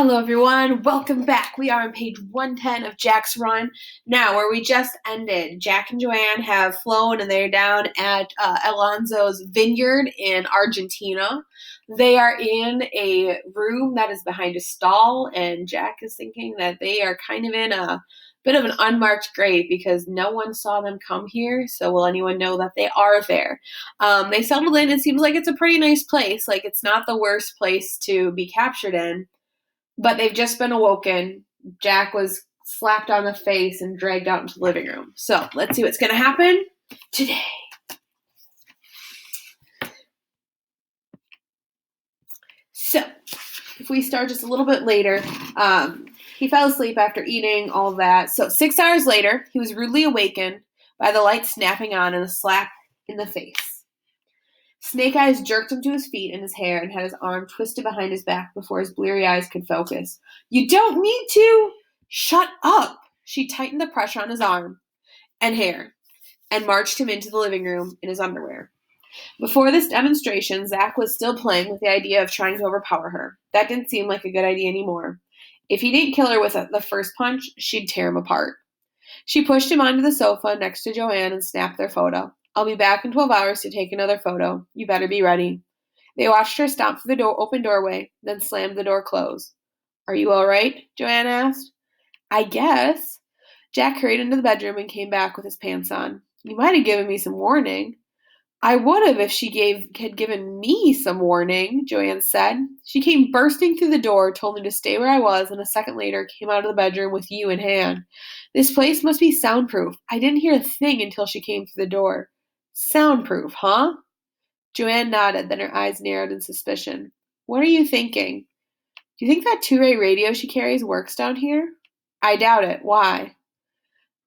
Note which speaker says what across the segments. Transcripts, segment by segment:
Speaker 1: Hello everyone, welcome back. We are on page 110 of Jack's Run. Now, where we just ended, Jack and Joanne have flown and they're down at Alonso's vineyard in Argentina. They are in a room that is behind a stall, and Jack is thinking that they are kind of in a bit of an unmarked grave because no one saw them come here, so will anyone know that they are there? They settled in. It seems like it's a pretty nice place. Like, it's not the worst place to be captured in. But they've just been awoken. Jack was slapped on the face and dragged out into the living room. So let's see what's going to happen today. So if we start just a little bit later, he fell asleep after eating all of that. So 6 hours later, he was rudely awakened by the light snapping on and a slap in the face. Snake Eyes jerked him to his feet and his hair and had his arm twisted behind his back before his bleary eyes could focus. "You don't need to!" "Shut up!" She tightened the pressure on his arm and hair and marched him into the living room in his underwear. Before this demonstration, Zach was still playing with the idea of trying to overpower her. That didn't seem like a good idea anymore. If he didn't kill her with the first punch, she'd tear him apart. She pushed him onto the sofa next to Joanne and snapped their photo. "I'll be back in 12 hours to take another photo. You better be ready." They watched her stomp through the open doorway, then slammed the door closed. "Are you all right?" Joanne asked. "I guess." Jack hurried into the bedroom and came back with his pants on. "You might have given me some warning." "I would have if she had given me some warning," Joanne said. "She came bursting through the door, told me to stay where I was, and a second later came out of the bedroom with you in hand. This place must be soundproof. I didn't hear a thing until she came through the door." "Soundproof, huh?" Joanne nodded, then her eyes narrowed in suspicion. "What are you thinking? Do you think that two-way radio she carries works down here?" "I doubt it. Why?"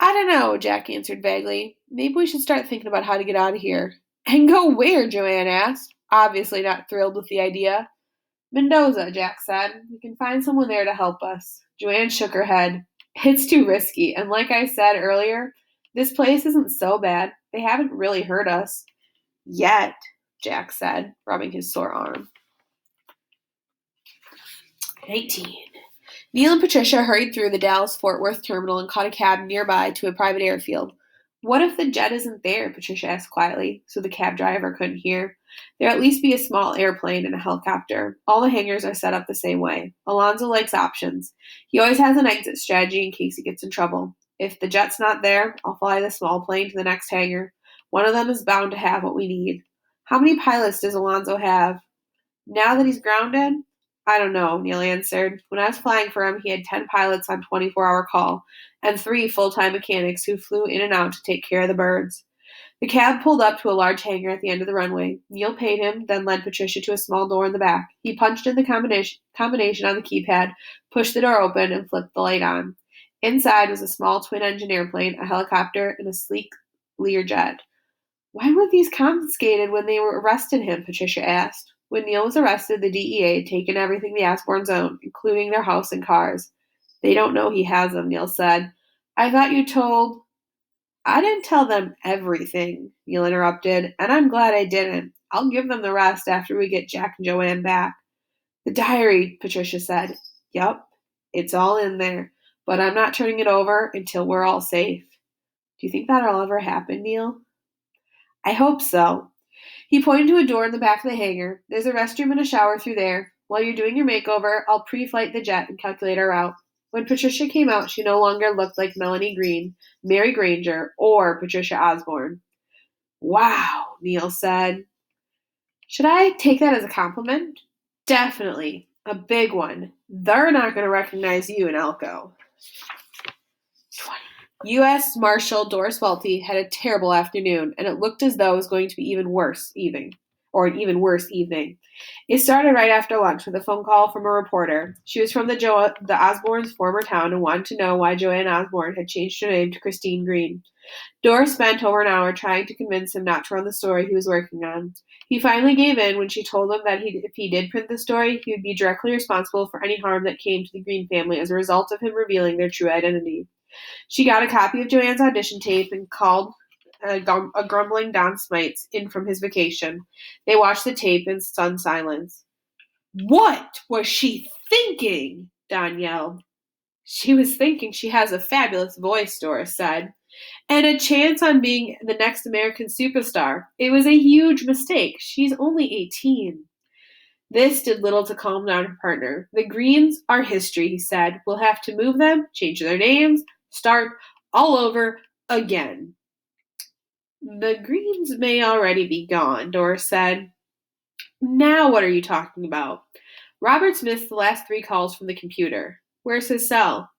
Speaker 1: "I don't know," Jack answered vaguely. "Maybe we should start thinking about how to get out of here." "And go where?" Joanne asked, obviously not thrilled with the idea. "Mendoza," Jack said. "We can find someone there to help us." Joanne shook her head. "It's too risky, and like I said earlier, this place isn't so bad. They haven't really hurt us. Yet," Jack said, rubbing his sore arm. 18. Neil and Patricia hurried through the Dallas-Fort Worth terminal and caught a cab nearby to a private airfield. "What if the jet isn't there?" Patricia asked quietly, so the cab driver couldn't hear. "There'll at least be a small airplane and a helicopter. All the hangars are set up the same way. Alonso likes options. He always has an exit strategy in case he gets in trouble. If the jet's not there, I'll fly the small plane to the next hangar. One of them is bound to have what we need." "How many pilots does Alonso have?" "Now that he's grounded?" "I don't know," Neil answered. "When I was flying for him, he had 10 pilots on 24-hour call, and 3 full-time mechanics who flew in and out to take care of the birds." The cab pulled up to a large hangar at the end of the runway. Neil paid him, then led Patricia to a small door in the back. He punched in the combination on the keypad, pushed the door open, and flipped the light on. Inside was a small twin-engine airplane, a helicopter, and a sleek Learjet. "Why weren't these confiscated when they arrested him?" Patricia asked. When Neil was arrested, the DEA had taken everything the Osborns owned, including their house and cars. "They don't know he has them," Neil said. "I thought you told—" "I didn't tell them everything," Neil interrupted, "and I'm glad I didn't. I'll give them the rest after we get Jack and Joanne back." "The diary," Patricia said. "Yup, it's all in there, but I'm not turning it over until we're all safe." "Do you think that'll ever happen, Neil?" "I hope so." He pointed to a door in the back of the hangar. "There's a restroom and a shower through there. While you're doing your makeover, I'll pre-flight the jet and calculate our route." When Patricia came out, she no longer looked like Melanie Green, Mary Granger, or Patricia Osborne. "Wow," Neil said. "Should I take that as a compliment?" "Definitely. A big one. They're not going to recognize you in Elko." 20. U.S. Marshal Doris Welty had a terrible afternoon, and it looked as though it was going to be an even worse evening. It started right after lunch with a phone call from a reporter. She was from the Osbornes' former town and wanted to know why Joanne Osborne had changed her name to Christine Green. Doris spent over an hour trying to convince him not to run the story he was working on. He finally gave in when she told him that if he did print the story, he would be directly responsible for any harm that came to the Green family as a result of him revealing their true identity. She got a copy of Joanne's audition tape and called a grumbling Don Smites in from his vacation. They watched the tape in stunned silence. "What was she thinking?" Don yelled. She was thinking she has a fabulous voice, Doris said, and a chance on being the next American superstar. It was a huge mistake. She's only 18. This did little to calm down her partner. The Greens are history, he said. We'll have to move them, change their names, start all over again. The Greens may already be gone, Doris said. Now what are you talking about? Robert's missed the last 3 calls from the computer. Where's his cell?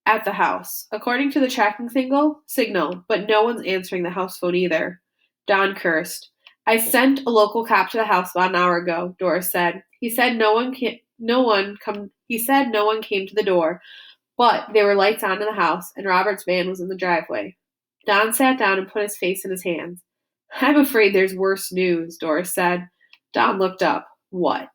Speaker 1: At the house, according to the tracking signal, but no one's answering the house phone either. Don cursed. I sent a local cop to the house about an hour ago, Doris said. He said no one came to the door, but there were lights on in the house and Robert's van was in the driveway. Don sat down and put his face in his hands. I'm afraid there's worse news, Doris said. Don looked up. What?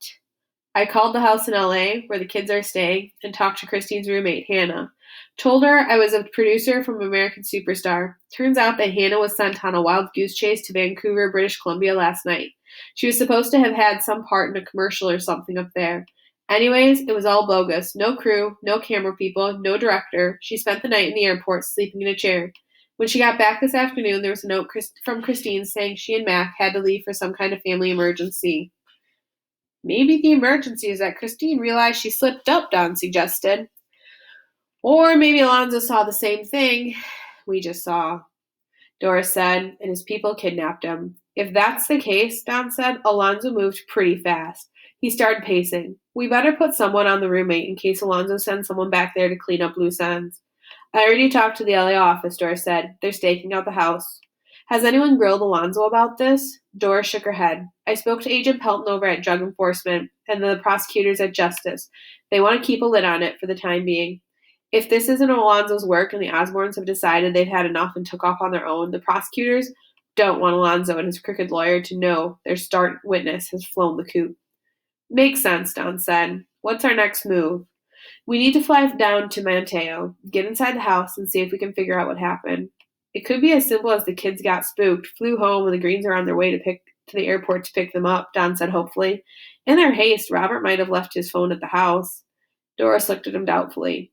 Speaker 1: I called the house in LA where the kids are staying and talked to Christine's roommate, Hannah. Told her I was a producer from American Superstar. Turns out that Hannah was sent on a wild goose chase to Vancouver, British Columbia last night. She was supposed to have had some part in a commercial or something up there. Anyways, it was all bogus. No crew, no camera people, no director. She spent the night in the airport sleeping in a chair. When she got back this afternoon, there was a note from Christine saying she and Mac had to leave for some kind of family emergency. Maybe the emergency is that Christine realized she slipped up, Don suggested. Or maybe Alonzo saw the same thing we just saw, Doris said, and his people kidnapped him. If that's the case, Don said, Alonzo moved pretty fast. He started pacing. We better put someone on the roommate in case Alonzo sends someone back there to clean up loose ends. I already talked to the LA office, Doris said. They're staking out the house. Has anyone grilled Alonzo about this? Doris shook her head. I spoke to Agent Pelton over at Drug Enforcement and the prosecutors at Justice. They want to keep a lid on it for the time being. If this isn't Alonzo's work and the Osborns have decided they've had enough and took off on their own, the prosecutors don't want Alonzo and his crooked lawyer to know their star witness has flown the coop. Makes sense, Don said. What's our next move? We need to fly down to Manteo, get inside the house, and see if we can figure out what happened. It could be as simple as the kids got spooked, flew home, and the Greens are on their way to the airport to pick them up, Don said hopefully. In their haste, Robert might have left his phone at the house. Doris looked at him doubtfully.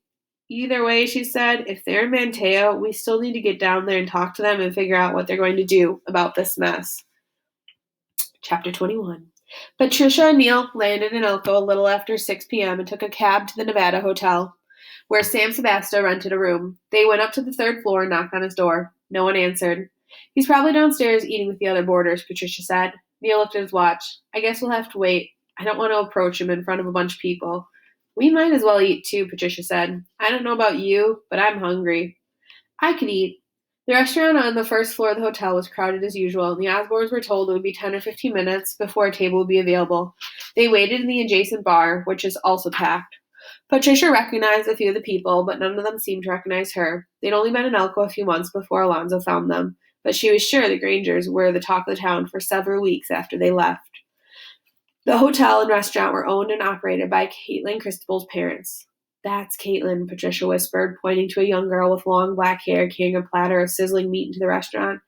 Speaker 1: Either way, she said, if they're in Manteo, we still need to get down there and talk to them and figure out what they're going to do about this mess. Chapter 21. Patricia and Neil landed in Elko a little after 6 p.m. and took a cab to the Nevada Hotel, where Sam Sebasto rented a room. They went up to the 3rd floor and knocked on his door. No one answered. He's probably downstairs eating with the other boarders, Patricia said. Neil looked at his watch. I guess we'll have to wait. I don't want to approach him in front of a bunch of people. We might as well eat too, Patricia said. I don't know about you, but I'm hungry. I could eat. The restaurant on the 1st floor of the hotel was crowded as usual, and the Osborns were told it would be 10 or 15 minutes before a table would be available. They waited in the adjacent bar, which is also packed. Patricia recognized a few of the people, but none of them seemed to recognize her. They'd only been in Elko a few months before Alonzo found them, but she was sure the Grangers were the talk of the town for several weeks after they left. The hotel and restaurant were owned and operated by Caitlin Christabel's parents. That's Caitlin, Patricia whispered, pointing to a young girl with long black hair carrying a platter of sizzling meat into the restaurant.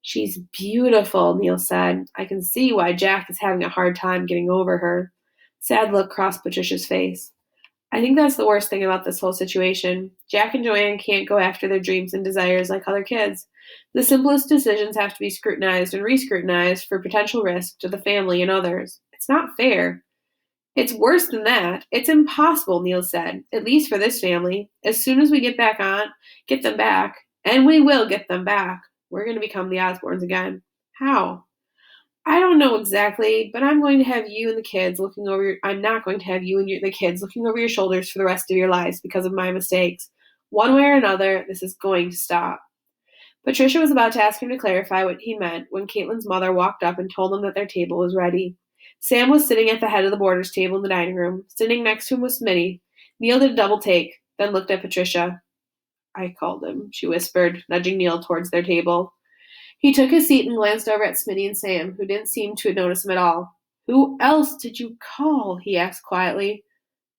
Speaker 1: She's beautiful, Neil said. I can see why Jack is having a hard time getting over her. Sad look crossed Patricia's face. I think that's the worst thing about this whole situation. Jack and Joanne can't go after their dreams and desires like other kids. The simplest decisions have to be scrutinized and re-scrutinized for potential risk to the family and others. It's not fair. It's worse than that. It's impossible, Neil said, at least for this family. As soon as we get them back, and we will get them back, we're going to become the Osborns again. How? I don't know exactly, but I'm going to have you and the kids looking over I'm not going to have you and the kids looking over your shoulders for the rest of your lives because of my mistakes. One way or another, this is going to stop. Patricia was about to ask him to clarify what he meant when Caitlin's mother walked up and told them that their table was ready. Sam was sitting at the head of the boarders' table in the dining room. Sitting next to him was Smitty. Neil did a double take, then looked at Patricia. I called him, she whispered, nudging Neil towards their table. He took his seat and glanced over at Smitty and Sam, who didn't seem to notice him at all. Who else did you call? He asked quietly.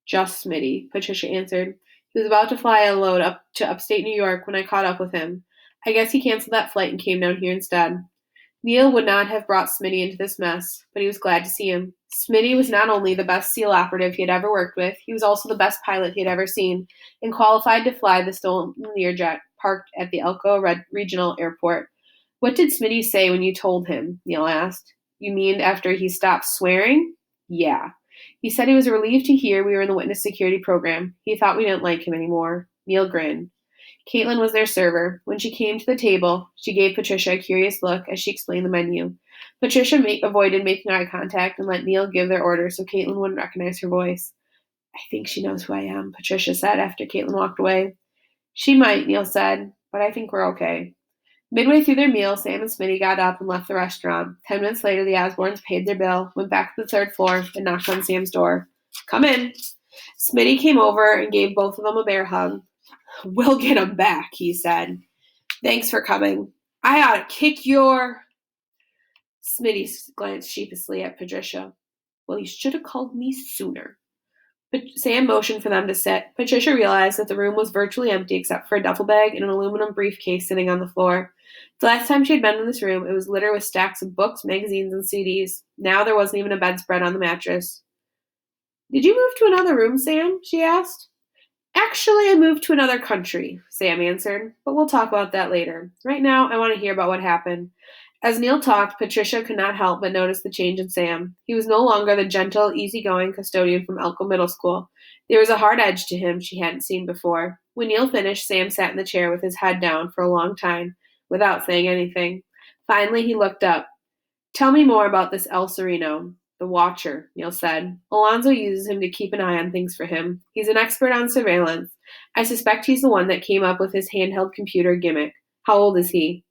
Speaker 1: Just Smitty, Patricia answered. He was about to fly a load up to upstate New York when I caught up with him. I guess he canceled that flight and came down here instead. Neil would not have brought Smitty into this mess, but he was glad to see him. Smitty was not only the best SEAL operative he had ever worked with, he was also the best pilot he had ever seen, and qualified to fly the stolen Learjet parked at the Elko Regional Airport. What did Smitty say when you told him? Neil asked. You mean after he stopped swearing? Yeah. He said he was relieved to hear we were in the witness security program. He thought we didn't like him anymore. Neil grinned. Caitlin was their server. When she came to the table, she gave Patricia a curious look as she explained the menu. Patricia avoided making eye contact and let Neil give their order so Caitlin wouldn't recognize her voice. I think she knows who I am, Patricia said after Caitlin walked away. She might, Neil said, but I think we're okay. Midway through their meal, Sam and Smitty got up and left the restaurant. 10 minutes later, the Osborns paid their bill, went back to the third floor, and knocked on Sam's door. Come in. Smitty came over and gave both of them a bear hug. We'll get him back, he said. Thanks for coming. I ought to kick your... Smitty glanced sheepishly at Patricia. Well, you should have called me sooner. But Sam motioned for them to sit. Patricia realized that the room was virtually empty except for a duffel bag and an aluminum briefcase sitting on the floor. The last time she had been in this room, it was littered with stacks of books, magazines, and CDs. Now there wasn't even a bedspread on the mattress. Did you move to another room, Sam? She asked. Actually, I moved to another country, Sam answered, but we'll talk about that later. Right now, I want to hear about what happened. As Neil talked, Patricia could not help but notice the change in Sam. He was no longer the gentle, easygoing custodian from Elko Middle School. There was a hard edge to him she hadn't seen before. When Neil finished, Sam sat in the chair with his head down for a long time, without saying anything. Finally, he looked up. Tell me more about this El Sereno. The Watcher, Neil said. Alonzo uses him to keep an eye on things for him. He's an expert on surveillance. I suspect he's the one that came up with his handheld computer gimmick. How old is he?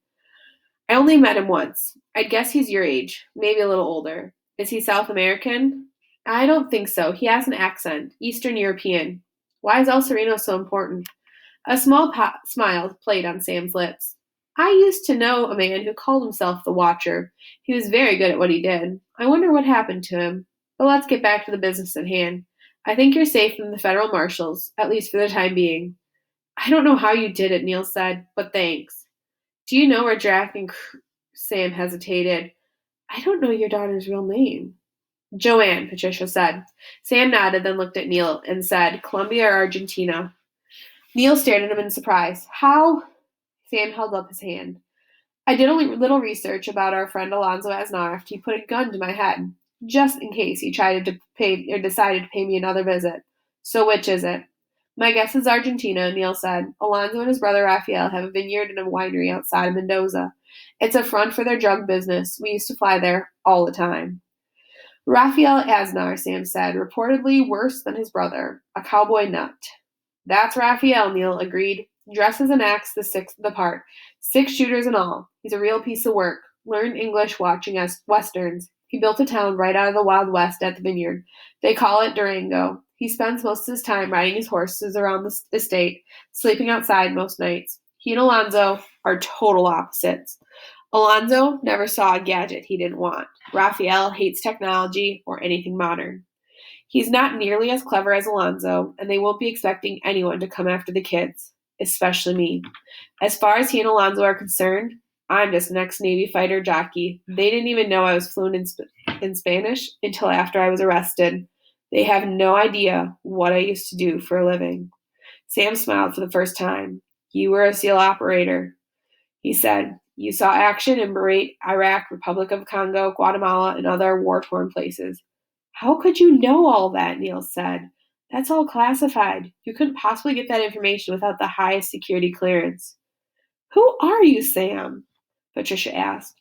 Speaker 1: I only met him once. I'd guess he's your age, maybe a little older. Is he South American? I don't think so. He has an accent, Eastern European. Why is El Sereno so important? A small smile played on Sam's lips. I used to know a man who called himself the Watcher. He was very good at what he did. I wonder what happened to him. But let's get back to the business at hand. I think you're safe from the federal marshals, at least for the time being. I don't know how you did it, Neil said, but thanks. Do you know where Jack and Sam hesitated. I don't know your daughter's real name. Joanne, Patricia said. Sam nodded, then looked at Neil and said, Colombia or Argentina? Neil stared at him in surprise. How? Sam held up his hand. I did a little research about our friend Alonzo Aznar after he put a gun to my head, just in case he tried to decided to pay me another visit. So which is it? My guess is Argentina, Neil said. Alonzo and his brother Rafael have a vineyard and a winery outside of Mendoza. It's a front for their drug business. We used to fly there all the time. Rafael Aznar, Sam said, reportedly worse than his brother, a cowboy nut. That's Rafael, Neil agreed. Dresses and acts the part. 6 shooters and all. He's a real piece of work. Learned English watching westerns. He built a town right out of the Wild West at the vineyard. They call it Durango. He spends most of his time riding his horses around the estate, sleeping outside most nights. He and Alonzo are total opposites. Alonzo never saw a gadget he didn't want. Rafael hates technology or anything modern. He's not nearly as clever as Alonzo, and they won't be expecting anyone to come after the kids, especially me. As far as he and Alonzo are concerned, I'm just an ex-Navy fighter jockey. They didn't even know I was fluent in Spanish until after I was arrested. They have no idea what I used to do for a living. Sam smiled for the first time. You were a SEAL operator, he said. You saw action in Iraq, Republic of Congo, Guatemala, and other war-torn places. How could you know all that? Neil said. That's all classified. You couldn't possibly get that information without the highest security clearance. Who are you, Sam? Patricia asked.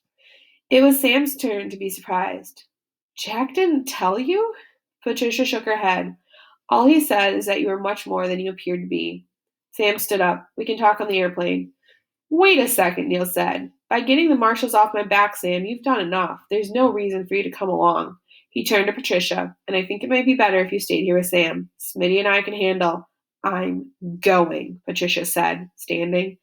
Speaker 1: It was Sam's turn to be surprised. Jack didn't tell you? Patricia shook her head. All he said is that you are much more than you appeared to be. Sam stood up. We can talk on the airplane. Wait a second, Neil said. By getting the marshals off my back, Sam, you've done enough. There's no reason for you to come along. He turned to Patricia, and I think it might be better if you stayed here with Sam. Smitty and I can handle. I'm going, Patricia said, standing.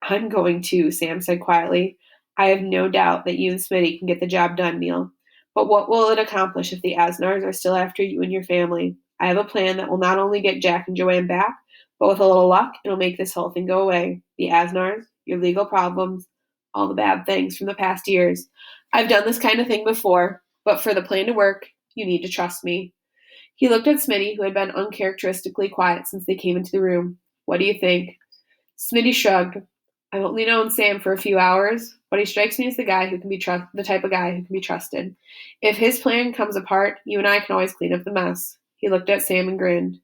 Speaker 1: I'm going too, Sam said quietly. I have no doubt that you and Smitty can get the job done, Neil. But what will it accomplish if the Asnars are still after you and your family? I have a plan that will not only get Jack and Joanne back, but with a little luck, it'll make this whole thing go away. The Asnars, your legal problems, all the bad things from the past years. I've done this kind of thing before, but for the plan to work, you need to trust me. He looked at Smitty, who had been uncharacteristically quiet since they came into the room. What do you think? Smitty shrugged. I've only known Sam for a few hours, but he strikes me as the type of guy who can be trusted. If his plan comes apart, you and I can always clean up the mess. He looked at Sam and grinned.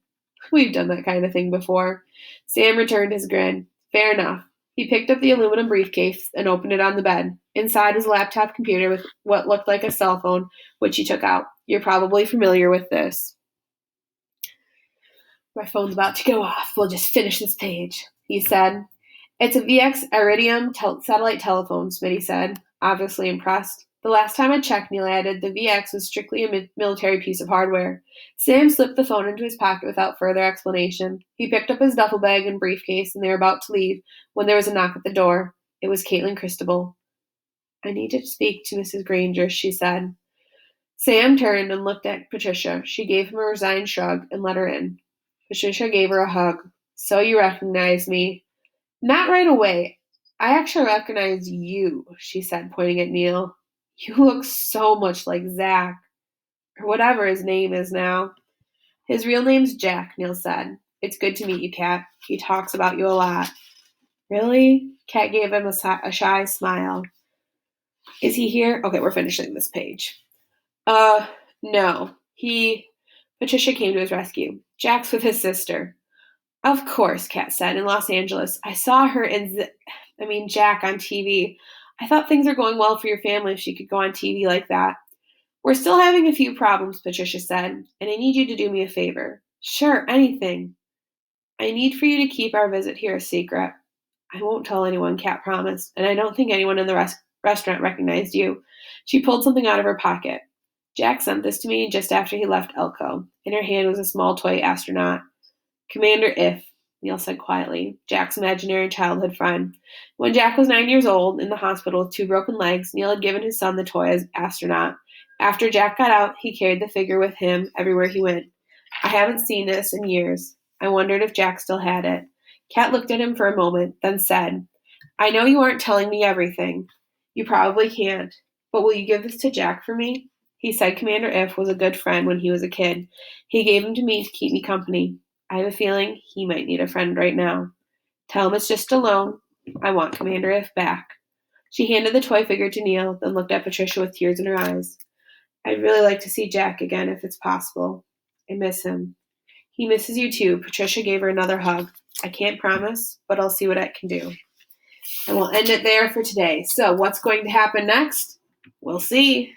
Speaker 1: We've done that kind of thing before. Sam returned his grin. Fair enough. He picked up the aluminum briefcase and opened it on the bed. Inside was a laptop computer with what looked like a cell phone, which he took out. You're probably familiar with this. My phone's about to go off. We'll just finish this page, he said. It's a VX Iridium satellite telephone, Smitty said, obviously impressed. The last time I checked, Neil added, the VX was strictly a military piece of hardware. Sam slipped the phone into his pocket without further explanation. He picked up his duffel bag and briefcase, and they were about to leave when there was a knock at the door. It was Caitlin Christabel. I need to speak to Mrs. Granger, she said. Sam turned and looked at Patricia. She gave him a resigned shrug and let her in. Patricia gave her a hug. So you recognize me? Not right away. I actually recognize you, she said, pointing at Neil. You look so much like Zach, or whatever his name is now. His real name's Jack, Neil said. It's good to meet you, Kat. He talks about you a lot. Really? Kat gave him a shy smile. Is he here? Okay, we're finishing this page. No. Patricia came to his rescue. Jack's with his sister. Of course, Kat said, in Los Angeles. I saw her Jack on TV. I thought things were going well for your family if she could go on TV like that. We're still having a few problems, Patricia said, and I need you to do me a favor. Sure, anything. I need for you to keep our visit here a secret. I won't tell anyone, Kat promised, and I don't think anyone in the restaurant recognized you. She pulled something out of her pocket. Jack sent this to me just after he left Elko. In her hand was a small toy astronaut. Commander If, Neil said quietly, Jack's imaginary childhood friend. When Jack was 9 years old, in the hospital with 2 broken legs, Neil had given his son the toy as astronaut. After Jack got out, he carried the figure with him everywhere he went. I haven't seen this in years. I wondered if Jack still had it. Kat looked at him for a moment, then said, I know you aren't telling me everything. You probably can't. But will you give this to Jack for me? He said Commander If was a good friend when he was a kid. He gave him to me to keep me company. I have a feeling he might need a friend right now. Tell him it's just a loan. I want Commander If back. She handed the toy figure to Neil, then looked at Patricia with tears in her eyes. I'd really like to see Jack again if it's possible. I miss him. He misses you too. Patricia gave her another hug. I can't promise, but I'll see what I can do. And we'll end it there for today. So what's going to happen next? We'll see.